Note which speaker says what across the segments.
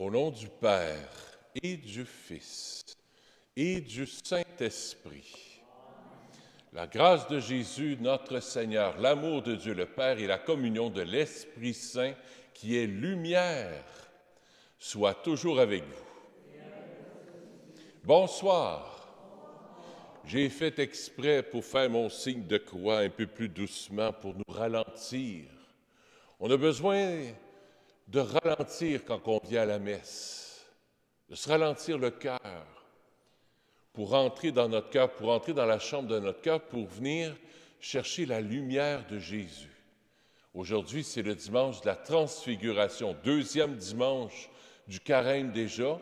Speaker 1: Au nom du Père et du Fils et du Saint-Esprit, la grâce de Jésus, notre Seigneur, l'amour de Dieu le Père et la communion de l'Esprit Saint, qui est lumière, soit toujours avec vous. Bonsoir. J'ai fait exprès pour faire mon signe de croix un peu plus doucement pour nous ralentir. On a besoin de ralentir quand on vient à la messe, de se ralentir le cœur pour entrer dans notre cœur, pour entrer dans la chambre de notre cœur, pour venir chercher la lumière de Jésus. Aujourd'hui, c'est le dimanche de la transfiguration, deuxième dimanche du carême déjà,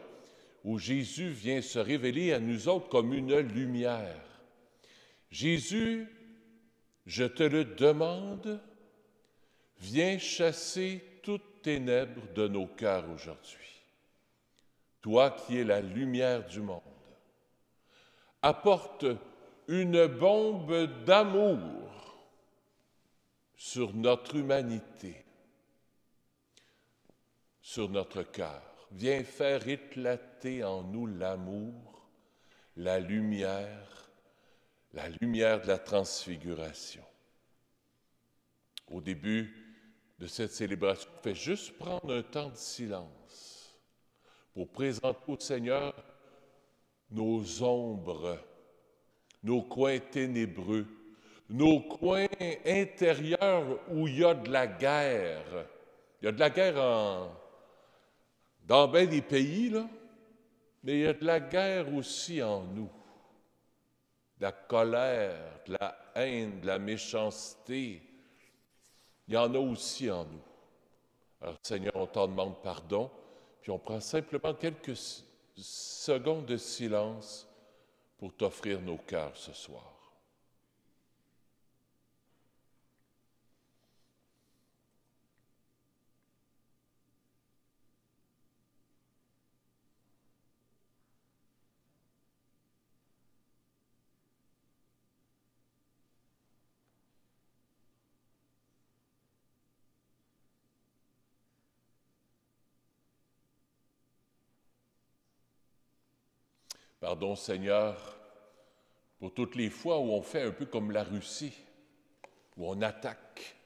Speaker 1: où Jésus vient se révéler à nous autres comme une lumière. Jésus, je te le demande, viens chasser toute ténèbres de nos cœurs aujourd'hui. Toi qui es la lumière du monde, apporte une bombe d'amour sur notre humanité, sur notre cœur. Viens faire éclater en nous l'amour, la lumière de la transfiguration. Au début de cette célébration, fais juste prendre un temps de silence pour présenter au Seigneur nos ombres, nos coins ténébreux, nos coins intérieurs où il y a de la guerre. Il y a de la guerre dans bien des pays, là, mais il y a de la guerre aussi en nous. De la colère, de la haine, de la méchanceté. Il y en a aussi en nous. Alors, Seigneur, on t'en demande pardon, puis on prend simplement quelques secondes de silence pour t'offrir nos cœurs ce soir. Pardon, Seigneur, pour toutes les fois où on fait un peu comme la Russie, où on attaque.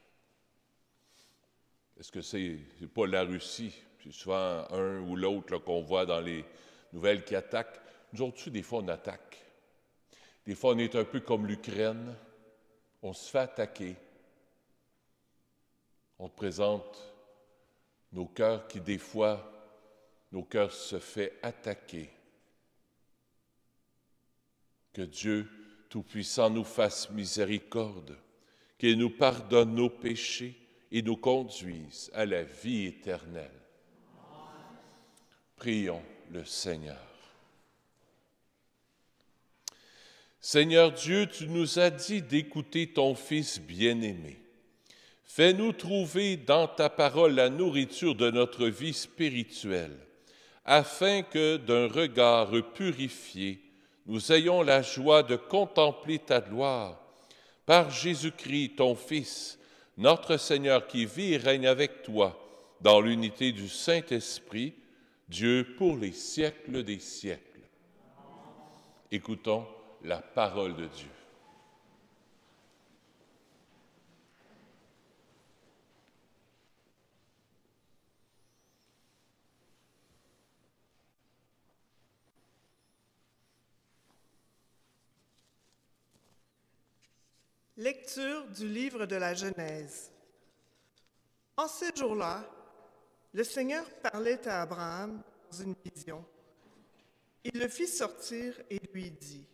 Speaker 1: Est-ce que c'est pas la Russie? C'est souvent un ou l'autre qu'on voit dans les nouvelles qui attaquent. Nous autres, des fois, on attaque. Des fois, on est un peu comme l'Ukraine. On se fait attaquer. On te présente nos cœurs qui, des fois, nos cœurs se fait attaquer. Que Dieu Tout-Puissant nous fasse miséricorde, qu'il nous pardonne nos péchés et nous conduise à la vie éternelle. Prions le Seigneur. Seigneur Dieu, tu nous as dit d'écouter ton Fils bien-aimé. Fais-nous trouver dans ta parole la nourriture de notre vie spirituelle, afin que d'un regard purifié, nous ayons la joie de contempler ta gloire par Jésus-Christ, ton Fils, notre Seigneur, qui vit et règne avec toi dans l'unité du Saint-Esprit, Dieu pour les siècles des siècles. Écoutons la parole de Dieu.
Speaker 2: Lecture du livre de la Genèse. En ces jours-là, le Seigneur parlait à Abraham dans une vision. Il le fit sortir et lui dit,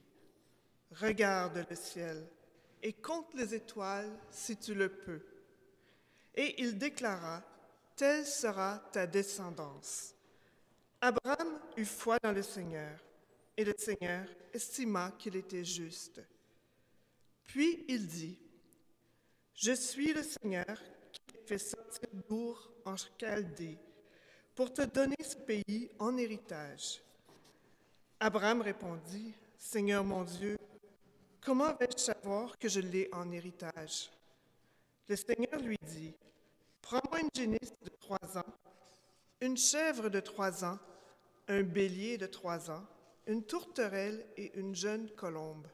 Speaker 2: « Regarde le ciel et compte les étoiles si tu le peux. » Et il déclara, « Telle sera ta descendance. » Abraham eut foi dans le Seigneur, et le Seigneur estima qu'il était juste. Puis il dit, « Je suis le Seigneur qui t'ai fait sortir d'Our en Chaldée pour te donner ce pays en héritage. » Abraham répondit, « Seigneur mon Dieu, comment vais-je savoir que je l'ai en héritage? » Le Seigneur lui dit, « Prends-moi une génisse de 3 ans une chèvre de 3 ans, un bélier de 3 ans, une tourterelle et une jeune colombe.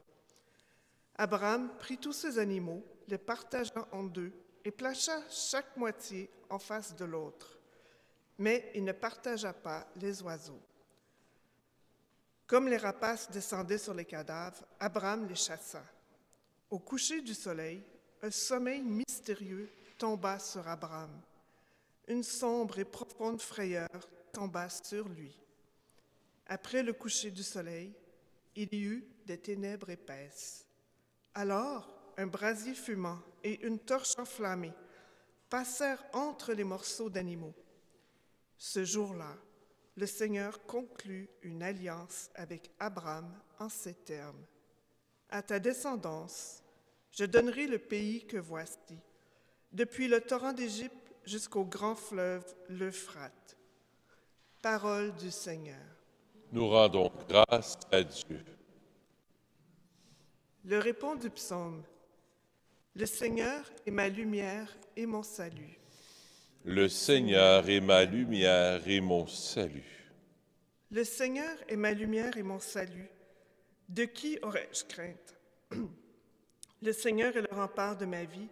Speaker 2: Abraham prit tous ces animaux, les partagea en deux, et plaça chaque moitié en face de l'autre. Mais il ne partagea pas les oiseaux. Comme les rapaces descendaient sur les cadavres, Abraham les chassa. Au coucher du soleil, un sommeil mystérieux tomba sur Abraham. Une sombre et profonde frayeur tomba sur lui. Après le coucher du soleil, il y eut des ténèbres épaisses. Alors, un brasier fumant et une torche enflammée passèrent entre les morceaux d'animaux. Ce jour-là, le Seigneur conclut une alliance avec Abraham en ces termes. À ta descendance, je donnerai le pays que voici, depuis le torrent d'Égypte jusqu'au grand fleuve l'Euphrate. Parole du Seigneur.
Speaker 1: Nous rendons grâce à Dieu.
Speaker 2: Le répond du psaume. Le Seigneur est ma lumière et mon salut.
Speaker 1: Le Seigneur est ma lumière et mon salut.
Speaker 2: Le Seigneur est ma lumière et mon salut. De qui aurais-je crainte? Le Seigneur est le rempart de ma vie.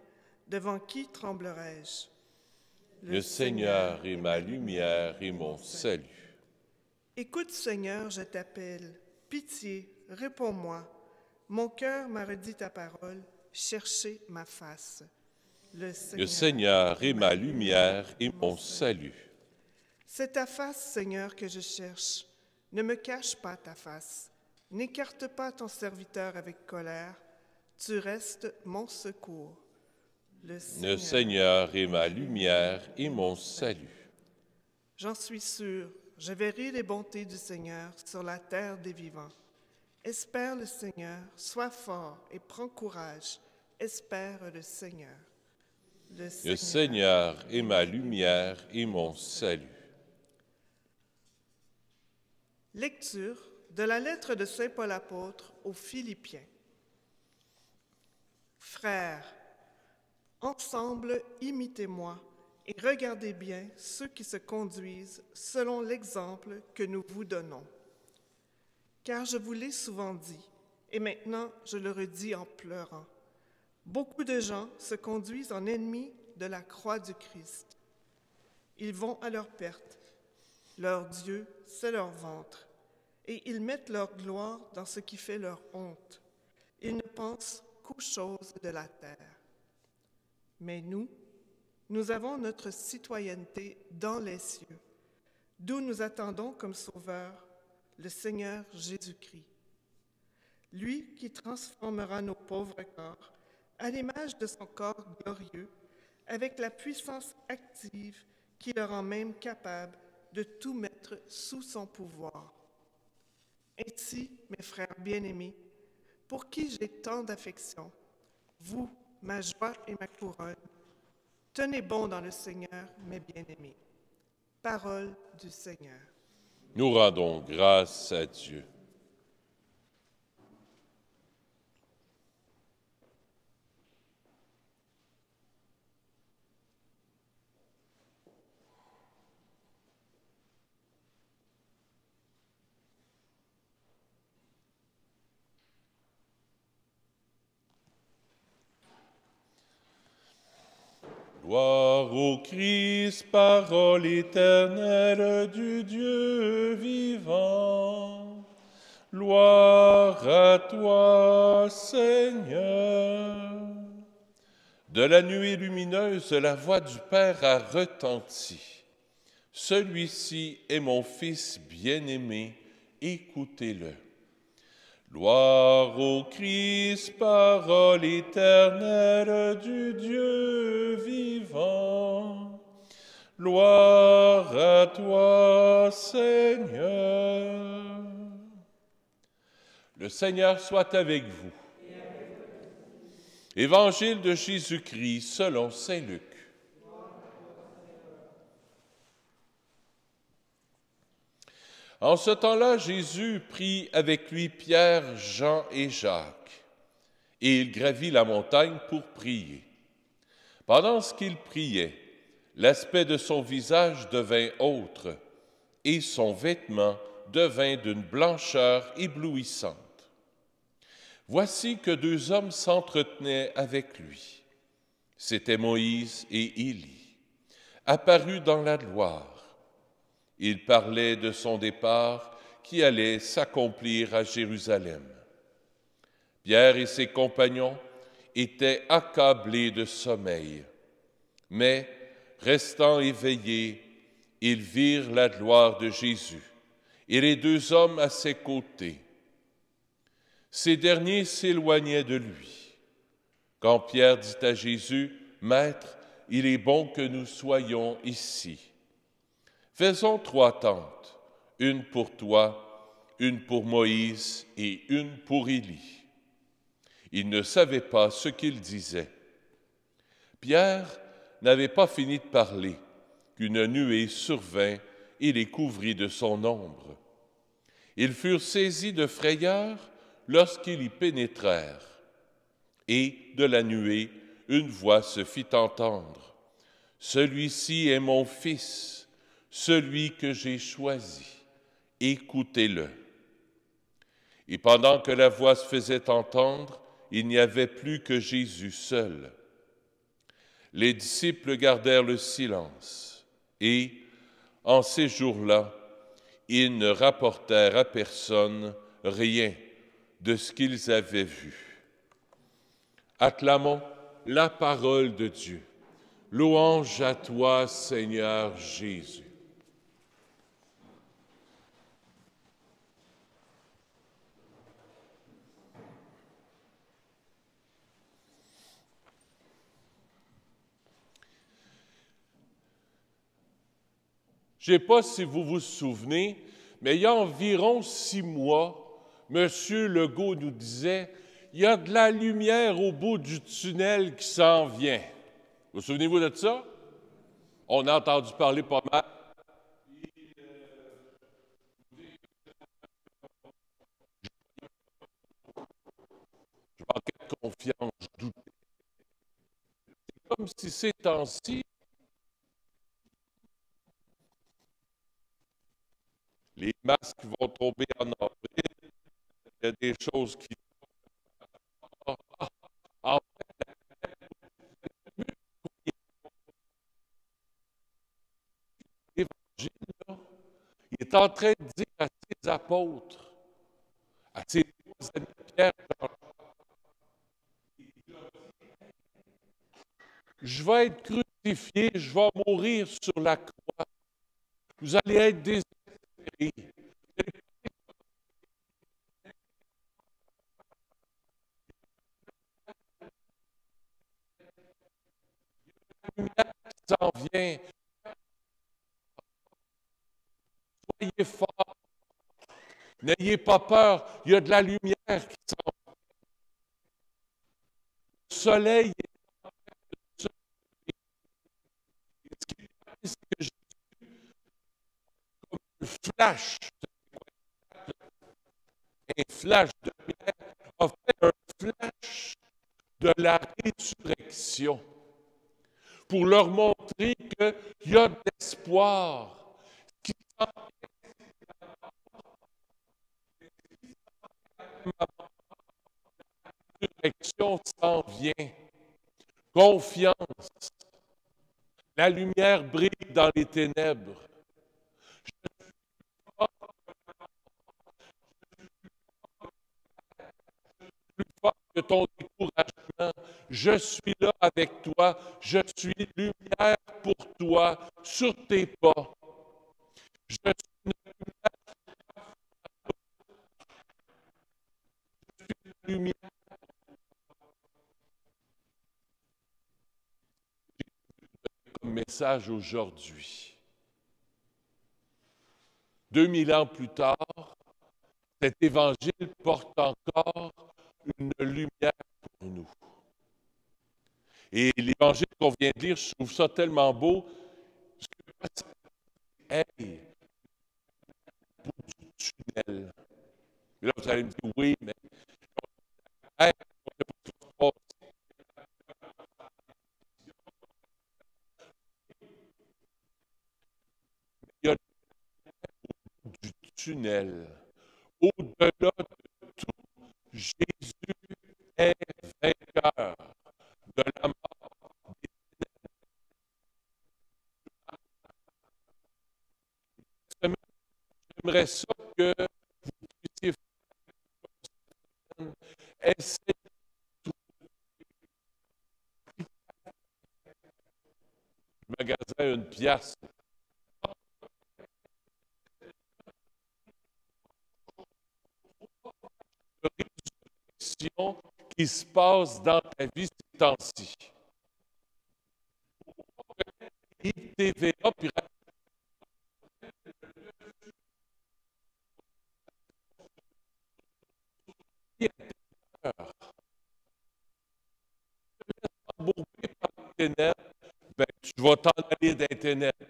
Speaker 2: Devant qui tremblerai-je?
Speaker 1: Le Seigneur est ma lumière et mon salut.
Speaker 2: Écoute, Seigneur, je t'appelle. Pitié, réponds-moi. Mon cœur m'a redit ta parole. Cherchez ma face. Le
Speaker 1: Seigneur est ma lumière et mon salut.
Speaker 2: C'est ta face, Seigneur, que je cherche. Ne me cache pas ta face. N'écarte pas ton serviteur avec colère. Tu restes mon secours.
Speaker 1: Le Seigneur est ma lumière et mon salut.
Speaker 2: J'en suis sûr, je verrai les bontés du Seigneur sur la terre des vivants. Espère le Seigneur, sois fort et prends courage. Espère le Seigneur.
Speaker 1: Le Seigneur est ma lumière et mon salut.
Speaker 2: Lecture de la lettre de Saint Paul apôtre aux Philippiens. Frères, ensemble, imitez-moi et regardez bien ceux qui se conduisent selon l'exemple que nous vous donnons. Car je vous l'ai souvent dit, et maintenant je le redis en pleurant. Beaucoup de gens se conduisent en ennemis de la croix du Christ. Ils vont à leur perte. Leur Dieu, c'est leur ventre. Et ils mettent leur gloire dans ce qui fait leur honte. Ils ne pensent qu'aux choses de la terre. Mais nous avons notre citoyenneté dans les cieux, d'où nous attendons comme sauveur le Seigneur Jésus-Christ. Lui qui transformera nos pauvres corps à l'image de son corps glorieux, avec la puissance active qui le rend même capable de tout mettre sous son pouvoir. Ainsi, mes frères bien-aimés, pour qui j'ai tant d'affection, vous, ma joie et ma couronne, tenez bon dans le Seigneur, mes bien-aimés. Parole du Seigneur.
Speaker 1: Nous rendons grâce à Dieu. Gloire au Christ, parole éternelle du Dieu vivant. Gloire à toi, Seigneur. De la nuée lumineuse, la voix du Père a retenti. Celui-ci est mon Fils bien-aimé, écoutez-le. Gloire au Christ, parole éternelle du Dieu vivant. Gloire à toi, Seigneur. Le Seigneur soit avec vous. Évangile de Jésus-Christ selon saint Luc. En ce temps-là, Jésus prit avec lui Pierre, Jean et Jacques, et il gravit la montagne pour prier. Pendant ce qu'il priait, L'aspect de son visage devint autre, et son vêtement devint d'une blancheur éblouissante. Voici que deux hommes s'entretenaient avec lui. C'étaient Moïse et Élie, apparus dans la gloire. Ils parlaient de son départ qui allait s'accomplir à Jérusalem. Pierre et ses compagnons étaient accablés de sommeil, mais, restant éveillés, ils virent la gloire de Jésus et les deux hommes à ses côtés. Ces derniers s'éloignaient de lui. Quand Pierre dit à Jésus, « Maître, il est bon que nous soyons ici. Faisons 3 tentes, une pour toi, une pour Moïse et une pour Élie. » Il ne savait pas ce qu'il disait. Pierre n'avait pas fini de parler qu'une nuée survint et les couvrit de son ombre. Ils furent saisis de frayeur lorsqu'ils y pénétrèrent. Et de la nuée, une voix se fit entendre. « Celui-ci est mon Fils, celui que j'ai choisi. Écoutez-le. » Et pendant que la voix se faisait entendre, il n'y avait plus que Jésus seul. Les disciples gardèrent le silence et, en ces jours-là, ils ne rapportèrent à personne rien de ce qu'ils avaient vu. Acclamons la parole de Dieu. Louange à toi, Seigneur Jésus. Je ne sais pas si vous vous souvenez, mais il y a environ 6 mois, M. Legault nous disait « Il y a de la lumière au bout du tunnel qui s'en vient. » Vous souvenez-vous de ça? On a entendu parler pas mal. Je manquais de confiance, je doutais. C'est comme si ces temps-ci, les masques vont tomber en avril, il y a des choses qui... En fait, l'Évangile, il est en train de dire à ses apôtres, à ses 3 amis Pierre, je vais être crucifié, je vais mourir sur la croix. Vous allez être désespérés. La lumière qui s'en vient. Soyez forts. N'ayez pas peur. Il y a de la lumière qui s'en vient. Le soleil est en train de se lever. Ce qui est arrivé, c'est que Jésus, comme un flash de lumière, a fait un flash de la résurrection pour leur montrer qu'il y a de l'espoir. La résurrection s'en vient. Confiance. La lumière brille dans les ténèbres. Plus fort que ton découragement, je suis là avec toi, je suis lumière pour toi sur tes pas. Je suis une lumière. Comme message aujourd'hui. 2000 ans plus tard, cet évangile porte encore une lumière pour nous. Et l'évangile qu'on vient de lire, je trouve ça tellement beau. Parce que, hey, au bout du tunnel. Et là, vous allez me dire, oui, mais hey, tunnel. Au-delà de tout, Jésus est vainqueur de la mort. J'aimerais ça que vous puissiez essayer de magasin une pièce. De résurrection qui se passe dans ta vie ces temps-ci. TVA, puis embourbé par les ténèbres, ben, tu vas t'en aller des ténèbres.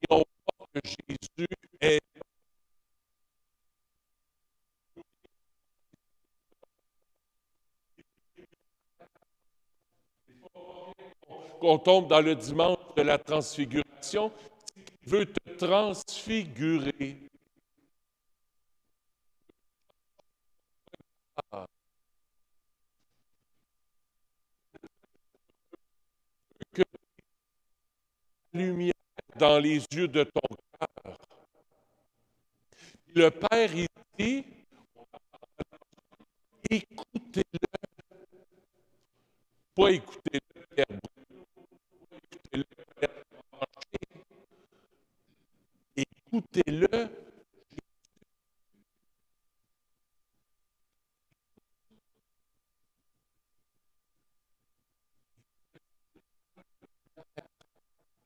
Speaker 1: Et on voit que Jésus est qu'on tombe dans le dimanche de la transfiguration, il veut te transfigurer. Que la lumière dans les yeux de ton cœur. Le Père, il dit, écoutez-le. Pas écoutez-le, Père Brou, écoutez-le, Père Branché. Écoutez-le.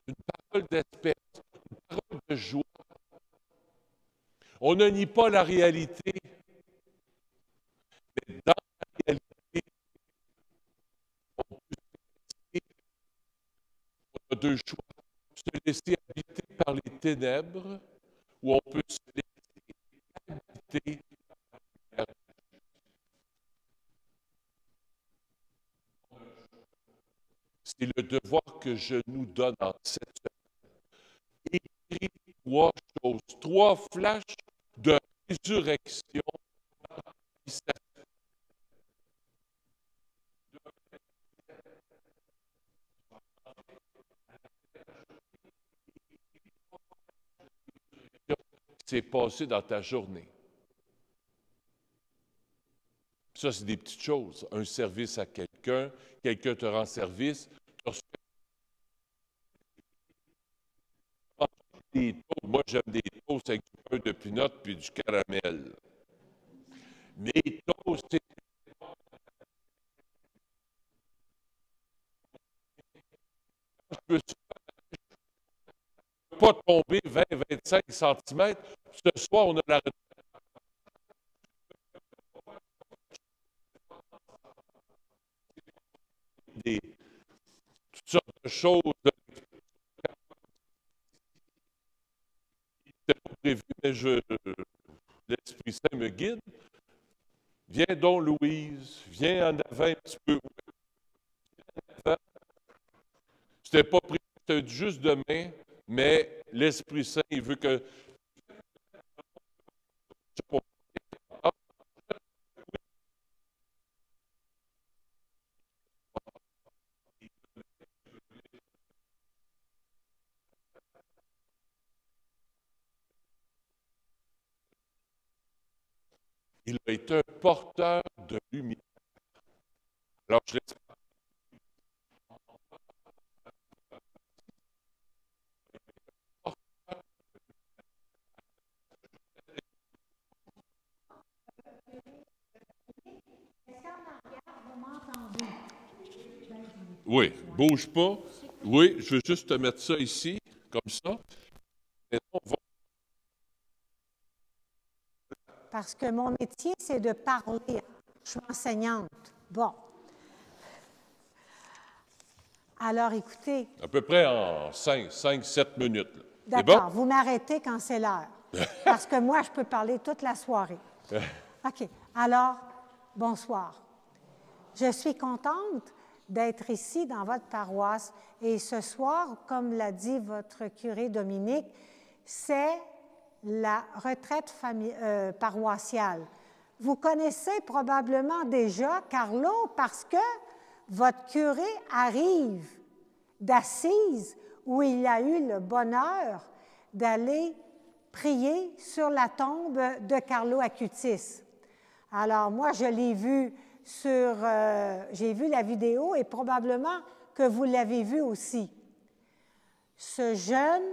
Speaker 1: Une parole d'espérance, une parole de joie. On ne nie pas la réalité, mais dans la réalité, on a deux choix. Se laisser habiter par les ténèbres ou on peut se laisser habiter par la lumière. C'est le devoir que je nous donne en cette semaine. Écris trois choses, trois flashs de résurrection. Qui s'est passé dans ta journée. Ça, c'est des petites choses. Un service à quelqu'un, quelqu'un te rend service. Des toasts. Moi, j'aime des toasts avec du beurre de pinot puis du caramel. Les toasts, c'est je peux pas tomber 20-25 cm. Ce soir, on a la des toutes sortes de choses. C'était pas prévu, mais l'Esprit Saint me guide. Viens donc, Louise, viens en avant un petit peu. C'était pas prévu, c'était juste demain, mais l'Esprit Saint, il veut que il a été un porteur de lumière. Alors, je laisse oui, bouge pas. Oui, je veux juste te mettre ça ici, comme ça.
Speaker 3: Parce que mon métier, c'est de parler. Je suis enseignante. Bon. Alors, écoutez.
Speaker 1: À peu près en 5-7 minutes.
Speaker 3: D'accord, bon? Vous m'arrêtez quand c'est l'heure. Parce que moi, je peux parler toute la soirée. OK. Alors, bonsoir. Je suis contente d'être ici dans votre paroisse. Et ce soir, comme l'a dit votre curé Dominique, c'est la retraite paroissiale. Vous connaissez probablement déjà Carlo parce que votre curé arrive d'Assise où il a eu le bonheur d'aller prier sur la tombe de Carlo Acutis. Alors moi, je l'ai vu j'ai vu la vidéo et probablement que vous l'avez vu aussi. Ce jeune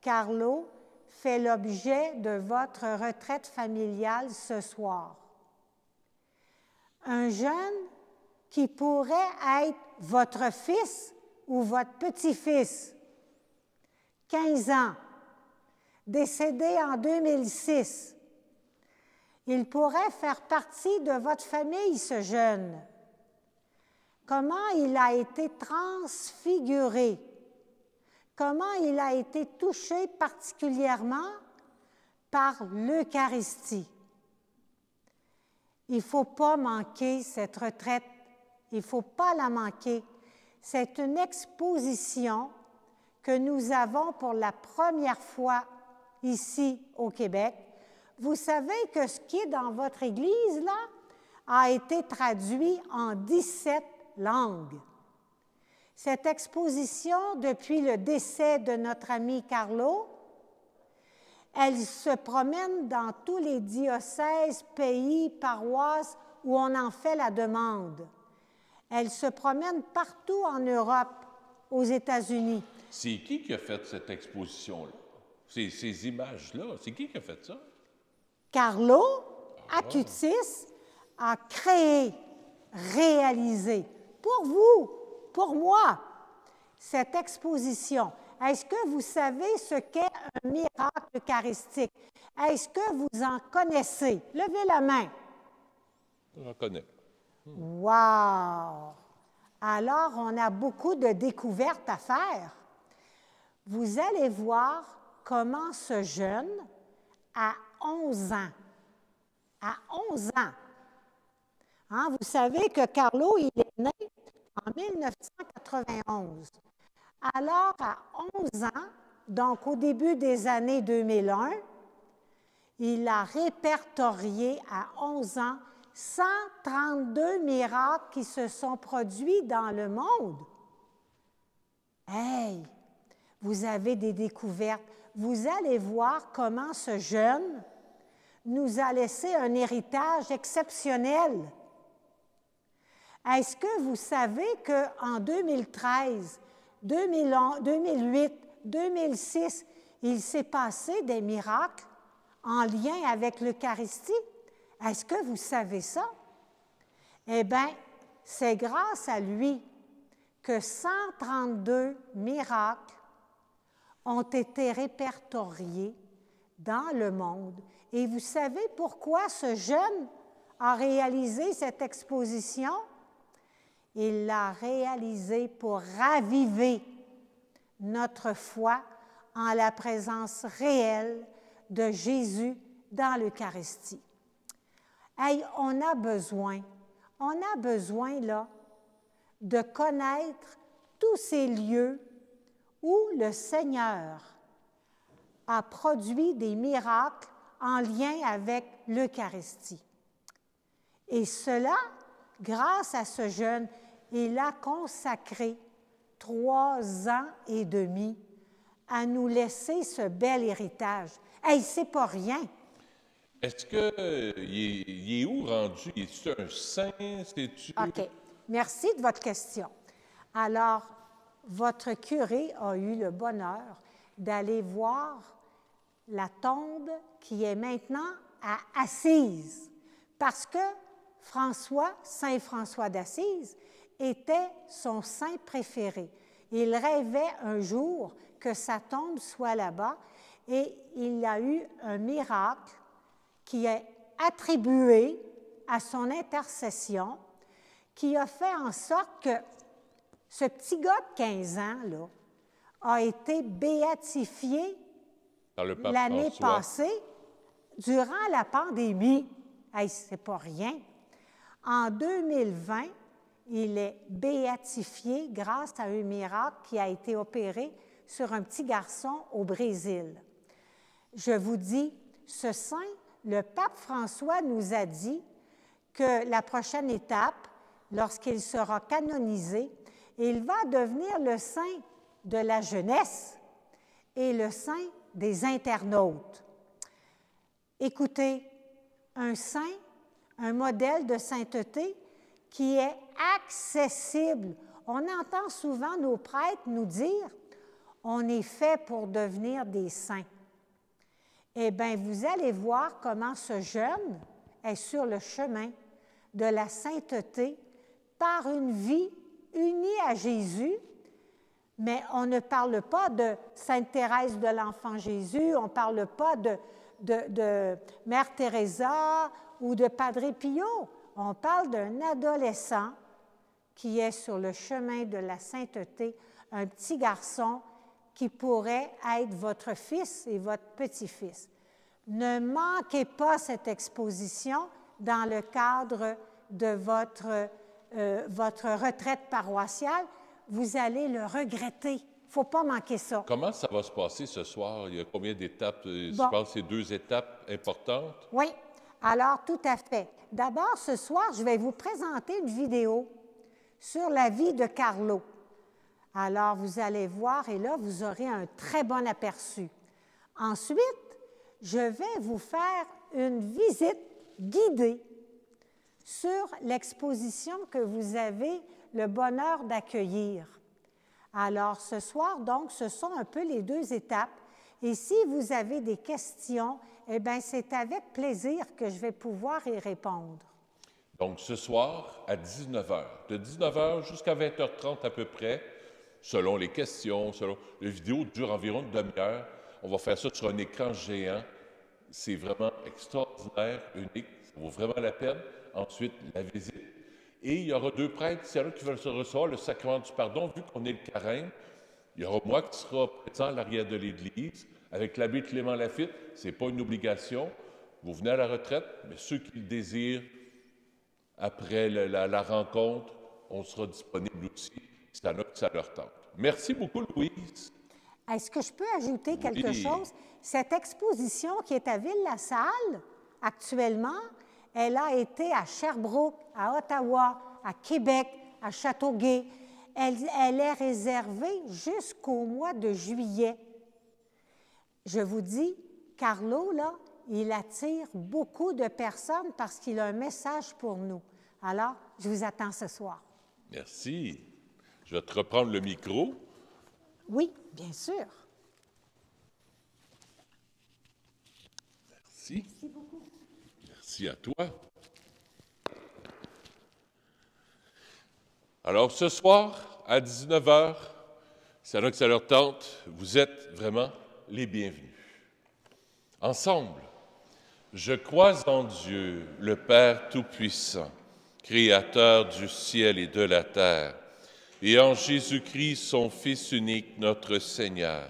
Speaker 3: Carlo fait l'objet de votre retraite familiale ce soir. Un jeune qui pourrait être votre fils ou votre petit-fils, 15 ans, décédé en 2006. Il pourrait faire partie de votre famille, ce jeune. Comment il a été transfiguré? Comment il a été touché particulièrement par l'Eucharistie? Il ne faut pas manquer cette retraite. Il ne faut pas la manquer. C'est une exposition que nous avons pour la première fois ici au Québec. Vous savez que ce qui est dans votre Église, là, a été traduit en 17 langues. Cette exposition, depuis le décès de notre ami Carlo, elle se promène dans tous les diocèses, pays, paroisses où on en fait la demande. Elle se promène partout en Europe, aux États-Unis.
Speaker 1: C'est qui a fait cette exposition-là? Ces images-là, c'est qui a fait ça?
Speaker 3: Carlo Acutis a créé, réalisé, pour vous, pour moi, cette exposition. Est-ce que vous savez ce qu'est un miracle eucharistique? Est-ce que vous en connaissez? Levez la main.
Speaker 1: J'en connais.
Speaker 3: Wow! Alors, on a beaucoup de découvertes à faire. Vous allez voir comment ce jeune, à 11 ans, hein, vous savez que Carlo, il est né en 1991. Alors, à 11 ans, donc au début des années 2001, il a répertorié à 11 ans 132 miracles qui se sont produits dans le monde. Hey, vous avez des découvertes. Vous allez voir comment ce jeune nous a laissé un héritage exceptionnel. Est-ce que vous savez qu'en 2013, 2008, 2006, il s'est passé des miracles en lien avec l'Eucharistie? Est-ce que vous savez ça? Eh bien, c'est grâce à lui que 132 miracles ont été répertoriés dans le monde. Et vous savez pourquoi ce jeune a réalisé cette exposition? Il l'a réalisé pour raviver notre foi en la présence réelle de Jésus dans l'Eucharistie. Hey, on a besoin là, de connaître tous ces lieux où le Seigneur a produit des miracles en lien avec l'Eucharistie. Et cela, grâce à ce jeune, il a consacré 3 ans et demi à nous laisser ce bel héritage. Hey, c'est pas rien!
Speaker 1: Est-ce qu'il est où rendu? Est-ce un saint?
Speaker 3: OK. Merci de votre question. Alors, votre curé a eu le bonheur d'aller voir la tombe qui est maintenant à Assise, parce que Saint François d'Assise, était son saint préféré. Il rêvait un jour que sa tombe soit là-bas et il a eu un miracle qui est attribué à son intercession, qui a fait en sorte que ce petit gars de 15 ans là, a été béatifié l'année passée durant la pandémie. Hey, c'est pas rien. En 2020, il est béatifié grâce à un miracle qui a été opéré sur un petit garçon au Brésil. je vous dis, ce saint, le pape François nous a dit que la prochaine étape, lorsqu'il sera canonisé, il va devenir le saint de la jeunesse et le saint des internautes. Écoutez, un saint, un modèle de sainteté qui est accessible. On entend souvent nos prêtres nous dire « on est fait pour devenir des saints ». Eh bien, vous allez voir comment ce jeune est sur le chemin de la sainteté par une vie unie à Jésus, mais on ne parle pas de Sainte Thérèse de l'Enfant Jésus, on ne parle pas de Mère Teresa ou de Padre Pio. On parle d'un adolescent qui est sur le chemin de la sainteté, un petit garçon qui pourrait être votre fils et votre petit-fils. Ne manquez pas cette exposition dans le cadre de votre retraite paroissiale. Vous allez le regretter. Il ne faut pas manquer ça.
Speaker 1: Comment ça va se passer ce soir? Il y a combien d'étapes? Je pense que c'est 2 étapes importantes.
Speaker 3: Oui, alors tout à fait. D'abord, ce soir, je vais vous présenter une vidéo sur la vie de Carlo. Alors, vous allez voir, et là, vous aurez un très bon aperçu. Ensuite, je vais vous faire une visite guidée sur l'exposition que vous avez le bonheur d'accueillir. Alors, ce soir, donc, ce sont un peu les 2 étapes. Et si vous avez des questions, eh bien, c'est avec plaisir que je vais pouvoir y répondre.
Speaker 1: Donc, ce soir, à 19h, de 19h jusqu'à 20h30 à peu près, selon les questions, selon... La vidéo dure environ une demi-heure. On va faire ça sur un écran géant. C'est vraiment extraordinaire, unique. Ça vaut vraiment la peine. Ensuite, la visite. Et il y aura 2 prêtres, s'il y en a qui veulent se recevoir le sacrement du pardon, vu qu'on est le carême. Il y aura moi qui sera présent à l'arrière de l'Église, avec l'abbé Clément Lafitte. Ce n'est pas une obligation. Vous venez à la retraite, mais ceux qui le désirent, après la rencontre, on sera disponible aussi. C'est à là que ça leur tente. Merci beaucoup, Louise.
Speaker 3: Est-ce que je peux ajouter quelque chose? Cette exposition qui est à Ville-la-Salle, actuellement, elle a été à Sherbrooke, à Ottawa, à Québec, à Châteauguay. Elle est réservée jusqu'au mois de juillet. Je vous dis, Carlo, là, il attire beaucoup de personnes parce qu'il a un message pour nous. Alors, je vous attends ce soir.
Speaker 1: Merci. Je vais te reprendre le micro.
Speaker 3: Oui, bien sûr.
Speaker 1: Merci. Merci beaucoup. Merci à toi. Alors, ce soir, à 19h, c'est là que ça leur tente, vous êtes vraiment les bienvenus. Ensemble, je crois en Dieu, le Père Tout-Puissant, Créateur du ciel et de la terre, et en Jésus-Christ, son Fils unique, notre Seigneur,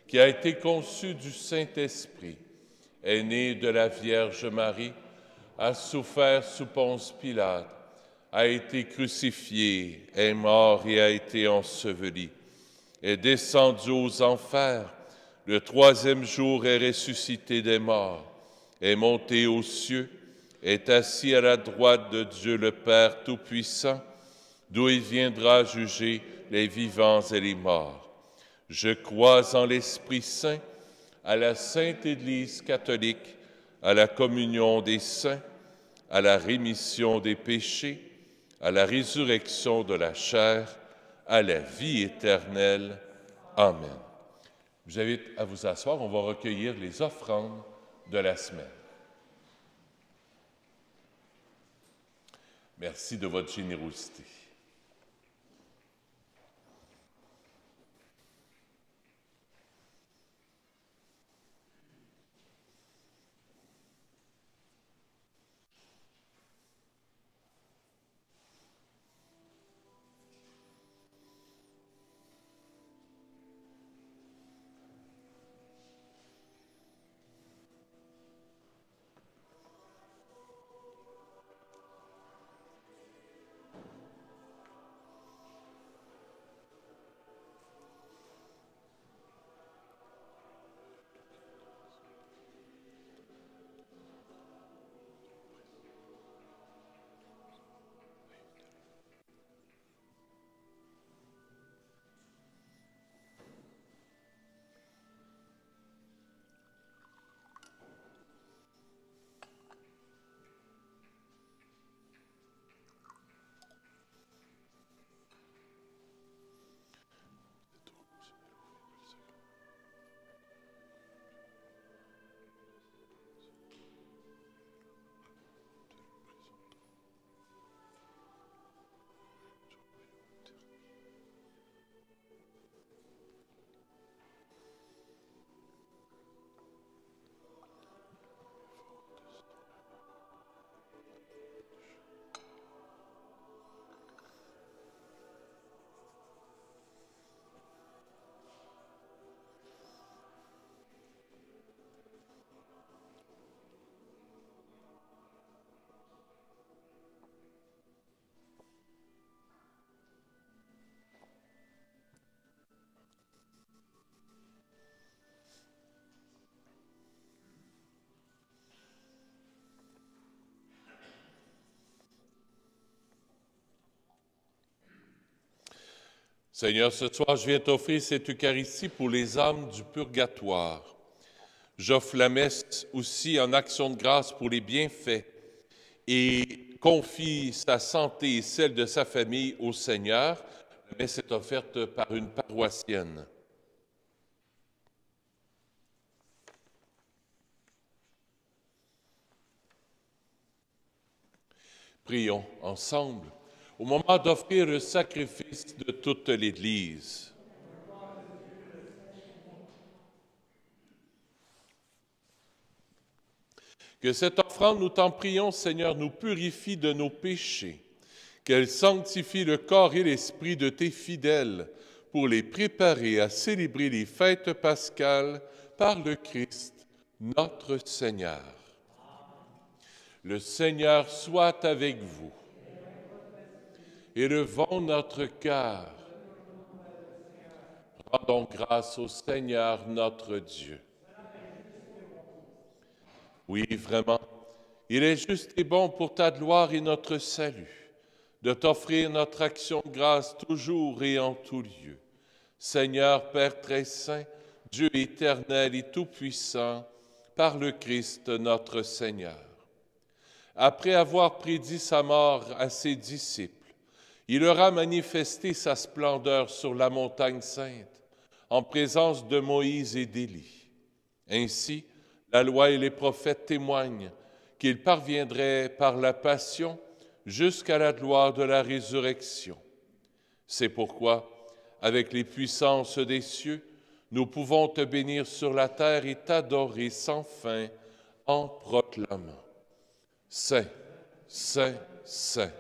Speaker 1: qui a été conçu du Saint-Esprit, est né de la Vierge Marie, a souffert sous Ponce Pilate, a été crucifié, est mort et a été enseveli, est descendu aux enfers, le 3e jour est ressuscité des morts, est monté aux cieux, est assis à la droite de Dieu le Père Tout-Puissant, d'où il viendra juger les vivants et les morts. Je crois en l'Esprit Saint, à la Sainte Église catholique, à la communion des saints, à la rémission des péchés, à la résurrection de la chair, à la vie éternelle. Amen. Je vous invite à vous asseoir. On va recueillir les offrandes de la semaine. Merci de votre générosité. Seigneur, ce soir, je viens t'offrir cette Eucharistie pour les âmes du purgatoire. J'offre la messe aussi en action de grâce pour les bienfaits et confie sa santé et celle de sa famille au Seigneur. La messe est offerte par une paroissienne. Prions ensemble au moment d'offrir le sacrifice de toute l'Église. Que cette offrande, nous t'en prions, Seigneur, nous purifie de nos péchés, qu'elle sanctifie le corps et l'esprit de tes fidèles pour les préparer à célébrer les fêtes pascales par le Christ, notre Seigneur. Le Seigneur soit avec vous. Élevons notre cœur. Rendons grâce au Seigneur notre Dieu. Oui, vraiment, il est juste et bon pour ta gloire et notre salut, de t'offrir notre action de grâce toujours et en tout lieu. Seigneur, Père très saint, Dieu éternel et tout-puissant, par le Christ notre Seigneur. Après avoir prédit sa mort à ses disciples, il leur a manifesté sa splendeur sur la montagne sainte, en présence de Moïse et d'Élie. Ainsi, la loi et les prophètes témoignent qu'il parviendrait par la passion jusqu'à la gloire de la résurrection. C'est pourquoi, avec les puissances des cieux, nous pouvons te bénir sur la terre et t'adorer sans fin en proclamant: Saint, Saint, Saint,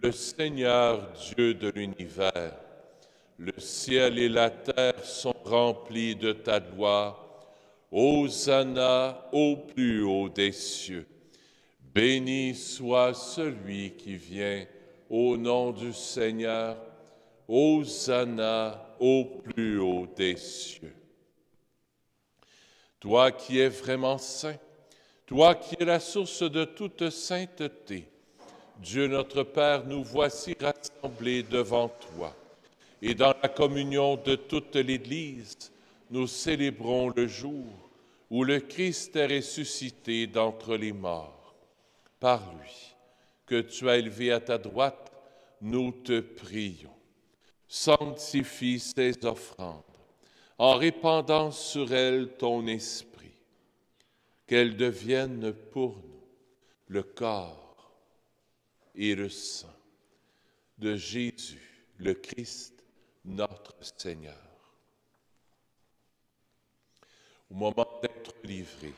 Speaker 1: le Seigneur Dieu de l'univers, le ciel et la terre sont remplis de ta gloire. Hosanna au plus haut des cieux. Béni soit celui qui vient au nom du Seigneur. Hosanna au plus haut des cieux. Toi qui es vraiment saint, toi qui es la source de toute sainteté, Dieu notre Père, nous voici rassemblés devant toi. Et dans la communion de toute l'Église, nous célébrons le jour où le Christ est ressuscité d'entre les morts. Par lui, que tu as élevé à ta droite, nous te prions. Sanctifie ces offrandes, en répandant sur elles ton esprit, qu'elles deviennent pour nous le corps et le sang de Jésus, le Christ, notre Seigneur. Au moment d'être livré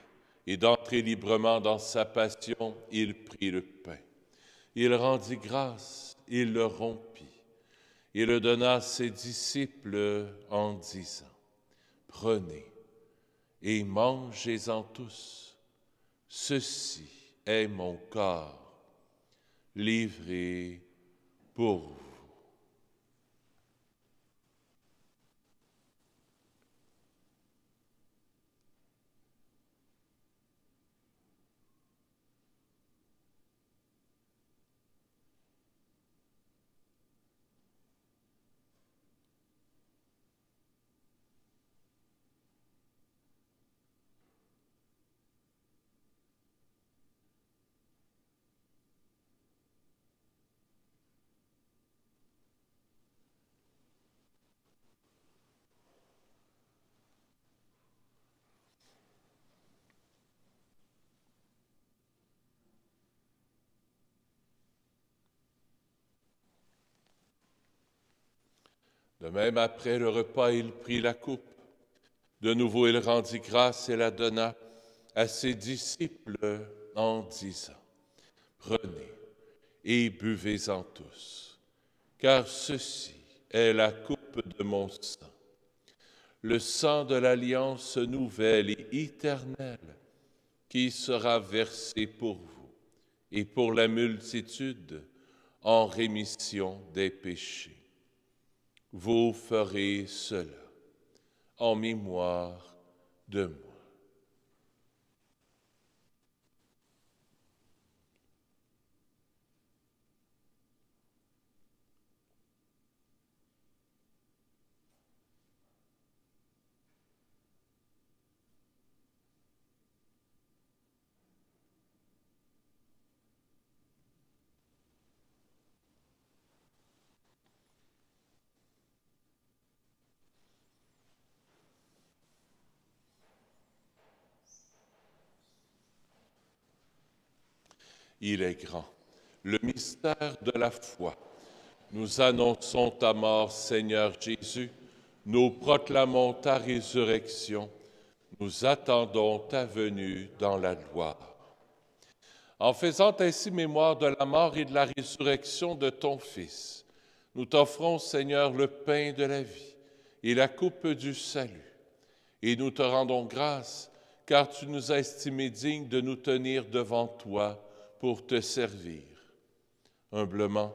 Speaker 1: et d'entrer librement dans sa passion, il prit le pain. Il rendit grâce, il le rompit, et le donna à ses disciples en disant: Prenez et mangez-en tous. Ceci est mon corps, livré pour vous. De même, après le repas, il prit la coupe. De nouveau, il rendit grâce et la donna à ses disciples en disant: Prenez et buvez-en tous, car ceci est la coupe de mon sang, le sang de l'alliance nouvelle et éternelle, qui sera versé pour vous et pour la multitude en rémission des péchés. Vous ferez cela en mémoire de moi. Il est grand. Le mystère de la foi. Nous annonçons ta mort, Seigneur Jésus. Nous proclamons ta résurrection. Nous attendons ta venue dans la gloire. En faisant ainsi mémoire de la mort et de la résurrection de ton Fils, nous t'offrons, Seigneur, le pain de la vie et la coupe du salut. Et nous te rendons grâce, car tu nous as estimés dignes de nous tenir devant toi pour te servir. Humblement,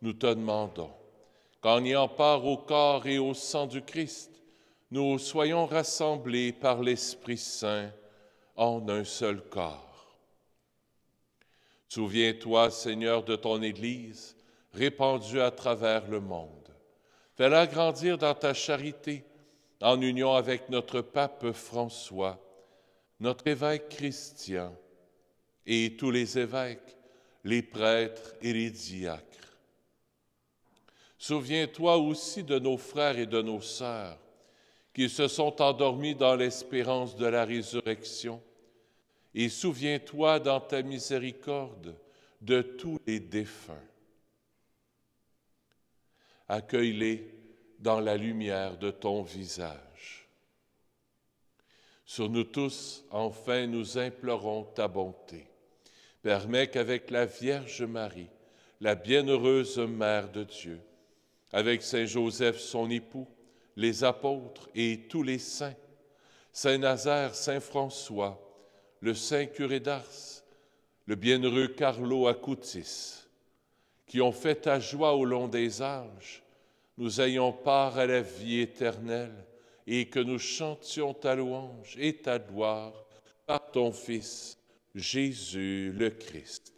Speaker 1: nous te demandons qu'en ayant part au corps et au sang du Christ, nous soyons rassemblés par l'Esprit Saint en un seul corps. Souviens-toi, Seigneur, de ton Église, répandue à travers le monde. Fais-la grandir dans ta charité, en union avec notre pape François, notre évêque Christian et tous les évêques, les prêtres et les diacres. Souviens-toi aussi de nos frères et de nos sœurs qui se sont endormis dans l'espérance de la résurrection. Et souviens-toi dans ta miséricorde de tous les défunts. Accueille-les dans la lumière de ton visage. Sur nous tous, enfin, nous implorons ta bonté. Permets qu'avec la Vierge Marie, la bienheureuse Mère de Dieu, avec Saint Joseph, son époux, les apôtres et tous les saints, Saint Nazaire, Saint François, le saint curé d'Ars, le bienheureux Carlo Acutis, qui ont fait ta joie au long des âges, nous ayons part à la vie éternelle et que nous chantions ta louange et ta gloire par ton Fils, Jésus le Christ.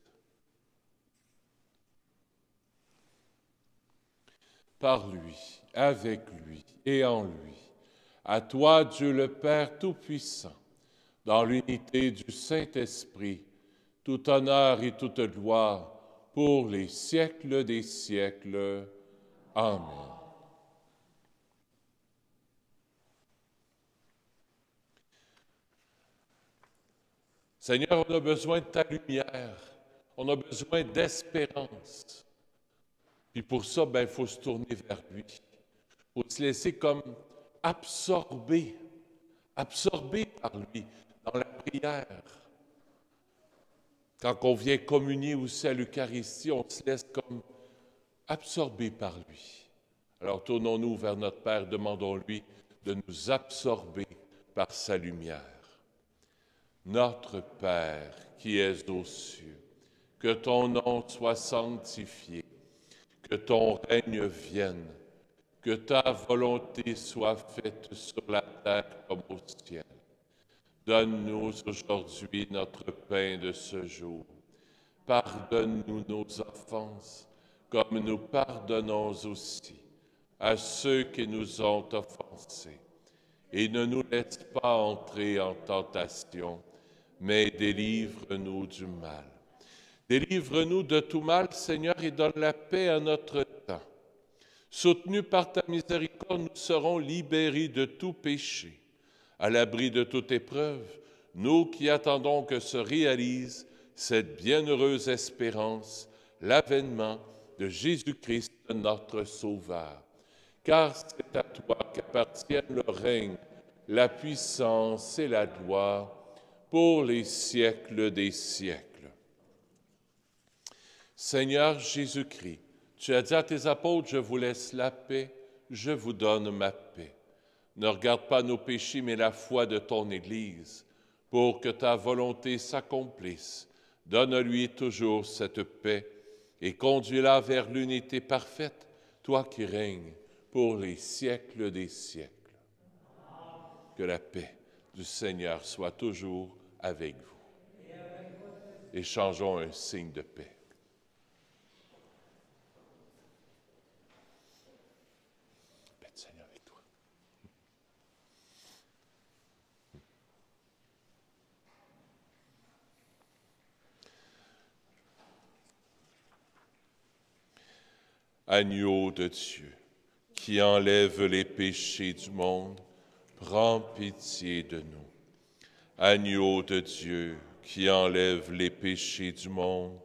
Speaker 1: Par lui, avec lui et en lui, à toi, Dieu le Père Tout-Puissant, dans l'unité du Saint-Esprit, tout honneur et toute gloire pour les siècles des siècles. Amen. Seigneur, on a besoin de ta lumière, on a besoin d'espérance. Puis pour ça, il faut se tourner vers lui. Il faut se laisser comme absorber par lui dans la prière. Quand on vient communier aussi à l'Eucharistie, on se laisse comme absorber par lui. Alors tournons-nous vers notre Père, demandons-lui de nous absorber par sa lumière. Notre Père qui es aux cieux, que ton nom soit sanctifié, que ton règne vienne, que ta volonté soit faite sur la terre comme au ciel. Donne-nous aujourd'hui notre pain de ce jour. Pardonne-nous nos offenses, comme nous pardonnons aussi à ceux qui nous ont offensés. Et ne nous laisse pas entrer en tentation, mais délivre-nous du mal. Délivre-nous de tout mal, Seigneur, et donne la paix à notre temps. Soutenus par ta miséricorde, nous serons libérés de tout péché. À l'abri de toute épreuve, nous qui attendons que se réalise cette bienheureuse espérance, l'avènement de Jésus-Christ, notre Sauveur. Car c'est à toi qu'appartiennent le règne, la puissance et la gloire pour les siècles des siècles. Seigneur Jésus-Christ, tu as dit à tes apôtres, je vous laisse la paix, je vous donne ma paix. Ne regarde pas nos péchés, mais la foi de ton Église, pour que ta volonté s'accomplisse. Donne-lui toujours cette paix et conduis-la vers l'unité parfaite, toi qui règnes pour les siècles des siècles. Que la paix du Seigneur soit toujours avec vous. Échangeons un signe de paix. Paix du Seigneur avec toi. Agneau de Dieu, qui enlève les péchés du monde, prends pitié de nous. Agneau de Dieu, qui enlève les péchés du monde,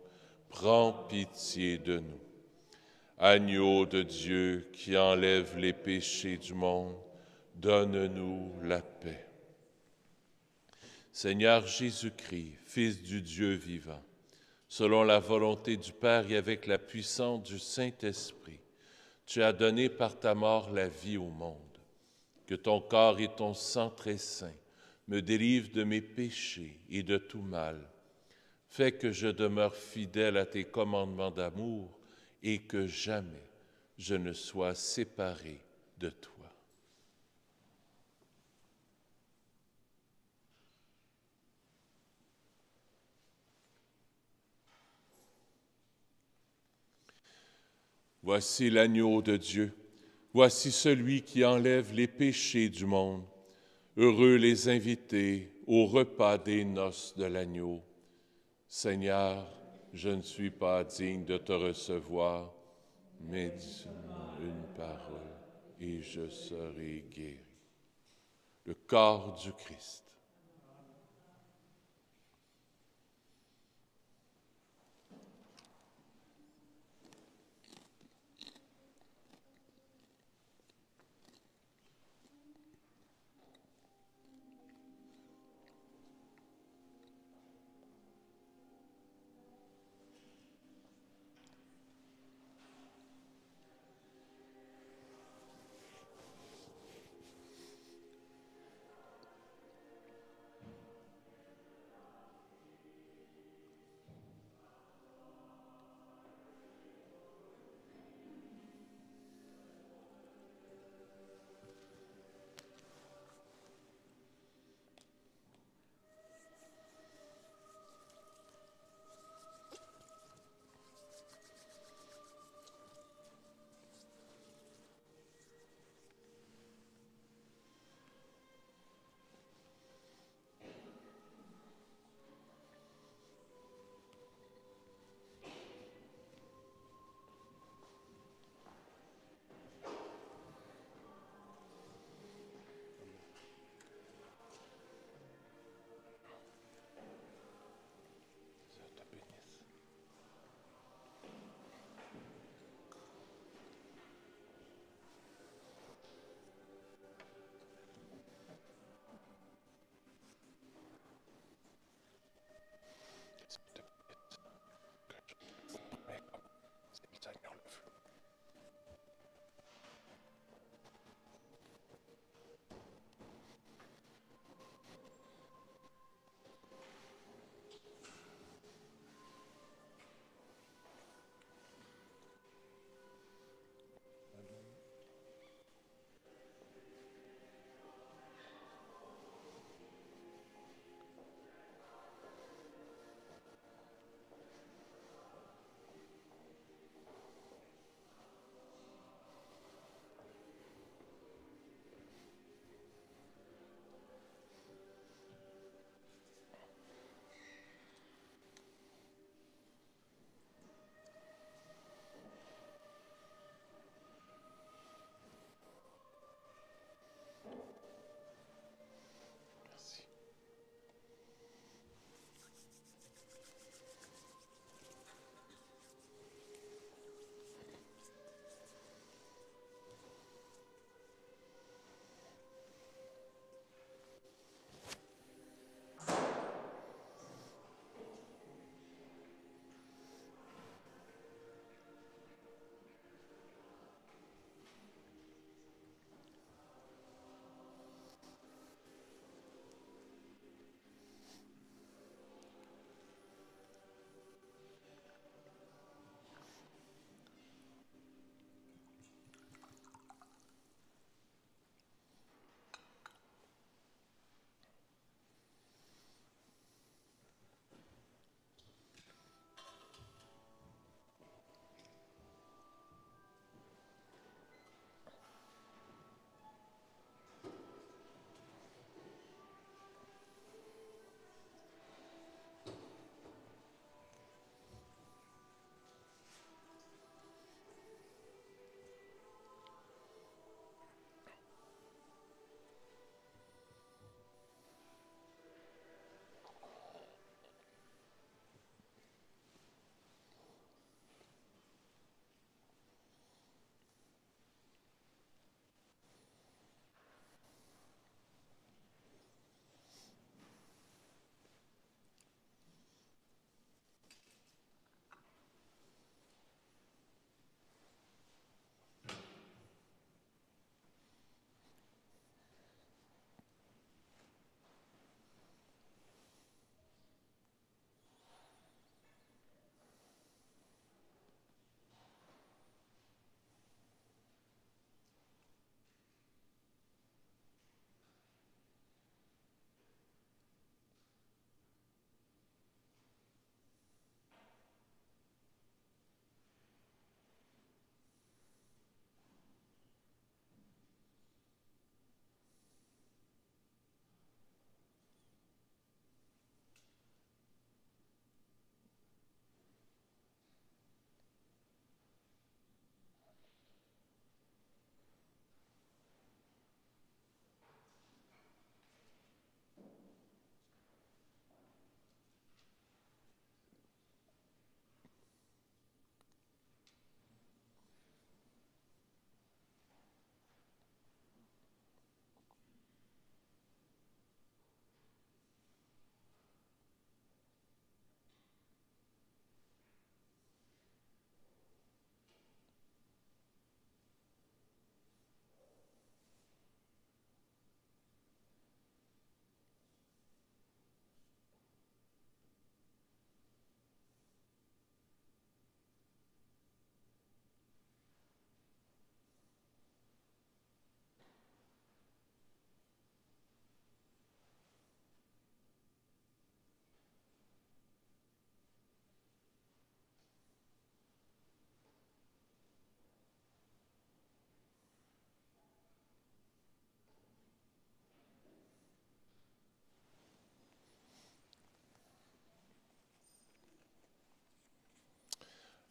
Speaker 1: prends pitié de nous. Agneau de Dieu qui enlève les péchés du monde, donne-nous la paix. Seigneur Jésus-Christ, Fils du Dieu vivant, selon la volonté du Père et avec la puissance du Saint-Esprit, tu as donné par ta mort la vie au monde. Que ton corps et ton sang très saint me délivrent de mes péchés et de tout mal. Fais que je demeure fidèle à tes commandements d'amour et que jamais je ne sois séparé de toi. Voici l'agneau de Dieu, voici celui qui enlève les péchés du monde. Heureux les invités au repas des noces de l'agneau. Seigneur, je ne suis pas digne de te recevoir, mais dis-moi une parole et je serai guéri. Le corps du Christ.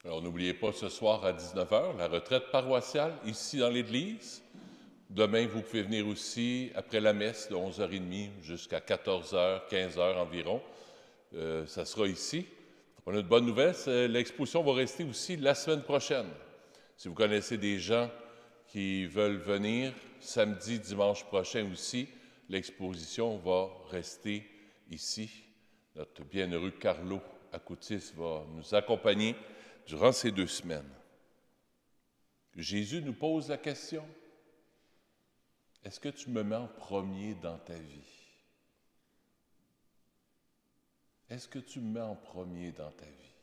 Speaker 1: Alors, n'oubliez pas ce soir à 19h, la retraite paroissiale, ici dans l'Église. Demain, vous pouvez venir aussi après la messe de 11h30 jusqu'à 14h, 15h environ. Ça sera ici. On a une bonne nouvelle, l'exposition va rester aussi la semaine prochaine. Si vous connaissez des gens qui veulent venir, samedi, dimanche prochain aussi, l'exposition va rester ici. Notre bienheureux Carlo Acutis va nous accompagner durant ces 2 semaines. Jésus nous pose la question, est-ce que tu me mets en premier dans ta vie? Est-ce que tu me mets en premier dans ta vie?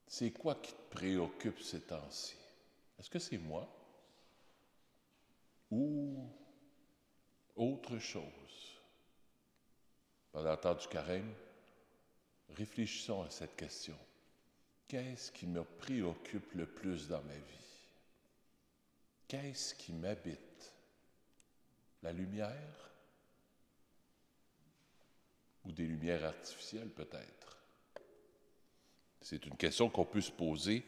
Speaker 1: C'est quoi qui te préoccupe ces temps-ci? Est-ce que c'est moi? Ou autre chose? Pendant le temps du carême, réfléchissons à cette question. Qu'est-ce qui me préoccupe le plus dans ma vie? Qu'est-ce qui m'habite? La lumière? Ou des lumières artificielles peut-être? C'est une question qu'on peut se poser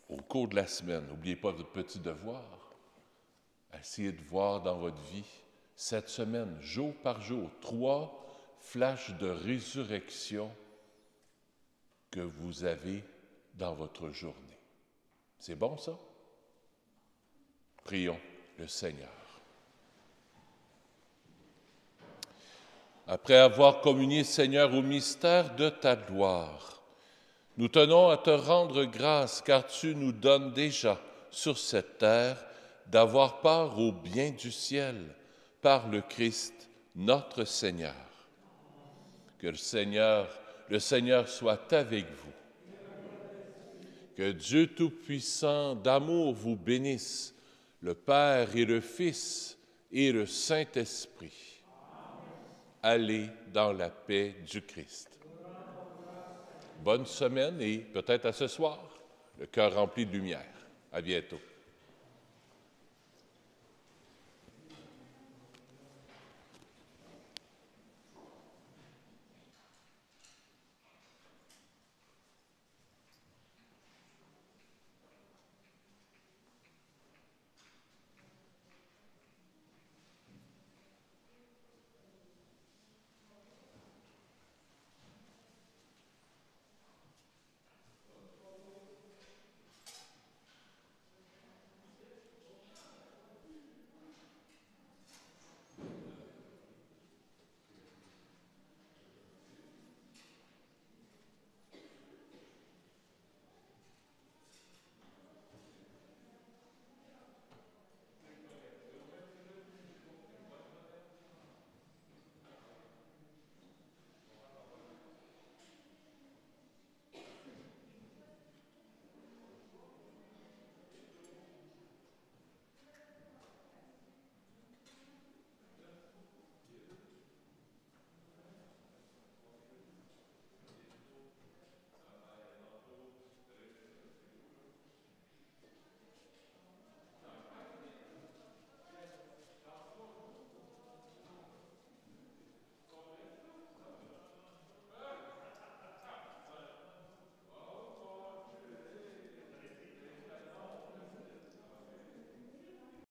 Speaker 1: au cours de la semaine. N'oubliez pas votre petit devoir. Essayez de voir dans votre vie, cette semaine, jour par jour, 3 flashs de résurrection que vous avez dans votre journée. C'est bon, ça? Prions le Seigneur. Après avoir communié, Seigneur, au mystère de ta gloire, nous tenons à te rendre grâce, car tu nous donnes déjà sur cette terre d'avoir part au bien du ciel par le Christ, notre Seigneur. Que le Seigneur soit avec vous. Que Dieu Tout-Puissant d'amour vous bénisse, le Père et le Fils et le Saint-Esprit. Allez dans la paix du Christ. Bonne semaine et peut-être à ce soir, le cœur rempli de lumière. À bientôt.